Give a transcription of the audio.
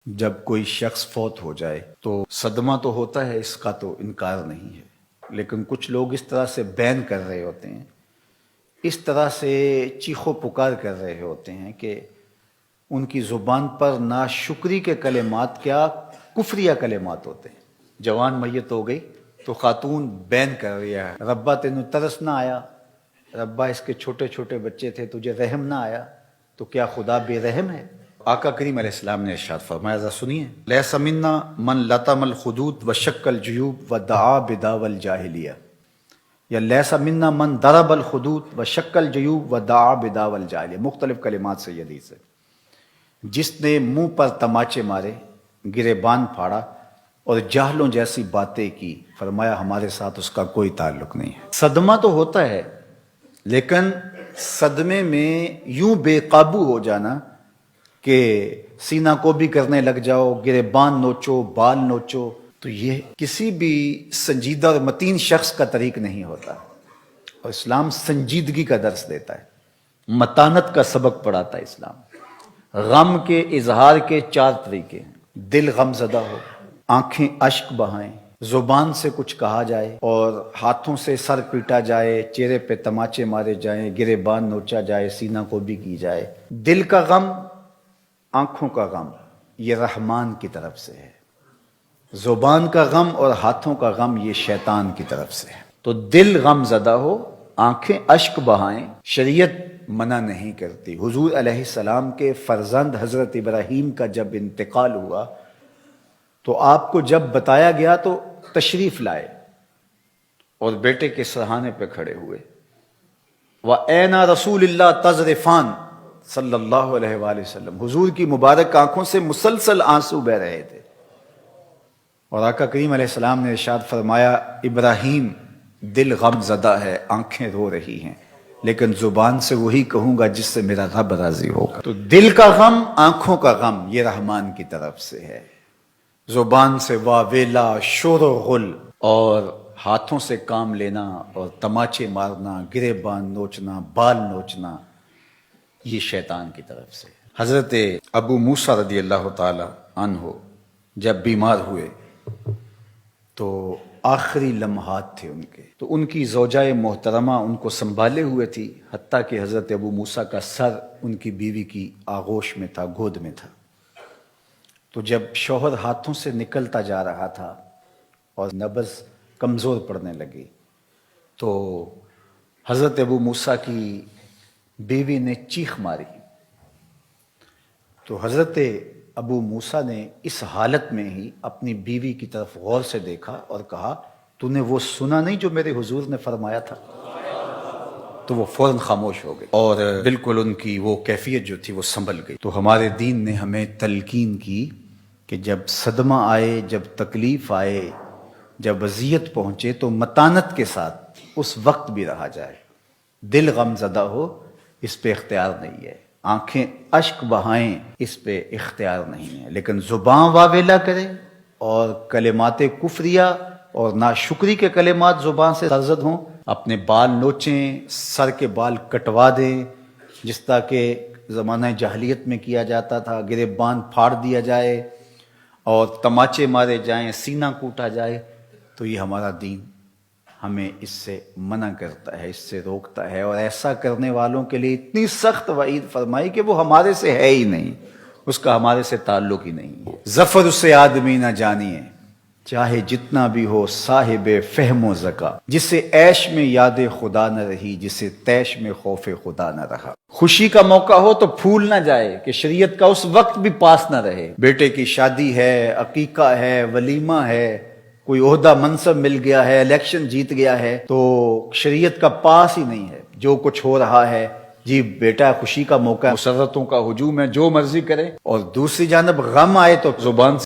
جب کوئی شخص فوت ہو جائے تو صدمہ تو ہوتا ہے، اس کا تو انکار نہیں ہے، لیکن کچھ لوگ اس طرح سے بین کر رہے ہوتے ہیں، اس طرح سے چیخ و پکار کر رہے ہوتے ہیں کہ ان کی زبان پر ناشکری کے کلمات کیا کفریہ کلمات ہوتے ہیں۔ جوان میت ہو گئی تو خاتون بین کر رہی ہے، ربا تینوں ترس نہ آیا، ربا اس کے چھوٹے چھوٹے بچے تھے تجھے رحم نہ آیا، تو کیا خدا بے رحم ہے؟ آقا کریم علیہ السلام نے ارشاد فرمایا، ذرا سنیے، لیس منا من لطم الخدود وشق الجیوب ودعا بدعوی الجاہلیہ، یا لیس منا من ضرب الخدود وشق الجیوب ودعا بدعوی الجاہلیہ، مختلف کلمات سے یہ حدیث ہے۔ جس نے منہ پر تماچے مارے، گریبان پھاڑا اور جاہلوں جیسی باتیں کی، فرمایا ہمارے ساتھ اس کا کوئی تعلق نہیں ہے۔ صدمہ تو ہوتا ہے، لیکن صدمے میں یوں بے قابو ہو جانا کہ سینہ کو بھی کرنے لگ جاؤ، گریبان نوچو، بال نوچو، تو یہ کسی بھی سنجیدہ اور متین شخص کا طریق نہیں ہوتا، اور اسلام سنجیدگی کا درس دیتا ہے، متانت کا سبق پڑھاتا ہے اسلام۔ غم کے اظہار کے 4 طریقے ہیں، دل غم زدہ ہو، آنکھیں اشک بہائیں، زبان سے کچھ کہا جائے اور ہاتھوں سے سر پیٹا جائے، چہرے پہ تماچے مارے جائیں، گریبان نوچا جائے، سینہ کو بھی کی جائے۔ دل کا غم، آنکھوں کا غم، یہ رحمان کی طرف سے ہے، زبان کا غم اور ہاتھوں کا غم یہ شیطان کی طرف سے ہے۔ تو دل غم زدہ ہو، آنکھیں اشک بہائیں، شریعت منع نہیں کرتی۔ حضور علیہ السلام کے فرزند حضرت ابراہیم کا جب انتقال ہوا تو آپ کو جب بتایا گیا تو تشریف لائے اور بیٹے کے سرہانے پہ کھڑے ہوئے، وَأَيْنَ رَسُولِ اللَّهِ تَذْرِفَانِ صلی اللہ علیہ وآلہ وسلم، حضور کی مبارک آنکھوں سے مسلسل آنسو بہ رہے تھے، اور آقا کریم علیہ السلام نے ارشاد فرمایا، ابراہیم دل غم زدہ ہے، آنکھیں رو رہی ہیں، لیکن زبان سے وہی کہوں گا جس سے میرا رب راضی ہوگا۔ تو دل کا غم، آنکھوں کا غم یہ رحمان کی طرف سے ہے، زبان سے واویلا، شور و غل، اور ہاتھوں سے کام لینا اور تماچے مارنا، گریبان نوچنا، بال نوچنا، یہ شیطان کی طرف سے۔ حضرت ابو موسیٰ رضی اللہ تعالی عنہ جب بیمار ہوئے تو آخری لمحات تھے ان کے، تو ان کی زوجہ محترمہ ان کو سنبھالے ہوئے تھی، حتیٰ کہ حضرت ابو موسیٰ کا سر ان کی بیوی کی آغوش میں تھا، گود میں تھا۔ تو جب شوہر ہاتھوں سے نکلتا جا رہا تھا اور نبض کمزور پڑنے لگی، تو حضرت ابو موسیٰ کی بیوی نے چیخ ماری، تو حضرت ابو موسیٰ نے اس حالت میں ہی اپنی بیوی کی طرف غور سے دیکھا اور کہا، تو نے وہ سنا نہیں جو میرے حضور نے فرمایا تھا؟ تو وہ فوراً خاموش ہو گئی اور بالکل ان کی وہ کیفیت جو تھی وہ سنبھل گئی۔ تو ہمارے دین نے ہمیں تلقین کی کہ جب صدمہ آئے، جب تکلیف آئے، جب اذیت پہنچے تو متانت کے ساتھ اس وقت بھی رہا جائے۔ دل غم زدہ ہو، اس پہ اختیار نہیں ہے، آنکھیں اشک بہائیں، اس پہ اختیار نہیں ہے، لیکن زبان واویلا کرے اور کلمات کفریہ اور ناشکری کے کلمات زبان سے سرزد ہوں، اپنے بال نوچیں، سر کے بال کٹوا دیں، جس طرح کہ زمانہ جاہلیت میں کیا جاتا تھا، گریبان پھاڑ دیا جائے اور تماچے مارے جائیں، سینہ کوٹا جائے، تو یہ ہمارا دین ہمیں اس سے منع کرتا ہے، اس سے روکتا ہے، اور ایسا کرنے والوں کے لیے اتنی سخت وعید فرمائی کہ وہ ہمارے سے ہے ہی نہیں، اس کا ہمارے سے تعلق ہی نہیں۔ ظفر اسے آدمی نہ جانیے، چاہے جتنا بھی ہو صاحب فہم و ذکا، جسے عیش میں یاد خدا نہ رہی، جسے تیش میں خوف خدا نہ رہا۔ خوشی کا موقع ہو تو پھول نہ جائے کہ شریعت کا اس وقت بھی پاس نہ رہے، بیٹے کی شادی ہے، عقیقہ ہے، ولیمہ ہے، کوئی عہدہ منصب مل گیا ہے، الیکشن جیت گیا ہے، تو شریعت کا پاس ہی نہیں ہے، جو کچھ ہو رہا ہے، جی بیٹا خوشی کا موقع ہے، مسرتوں کا ہجوم ہے، جو مرضی کرے، اور دوسری جانب غم آئے تو زبان سے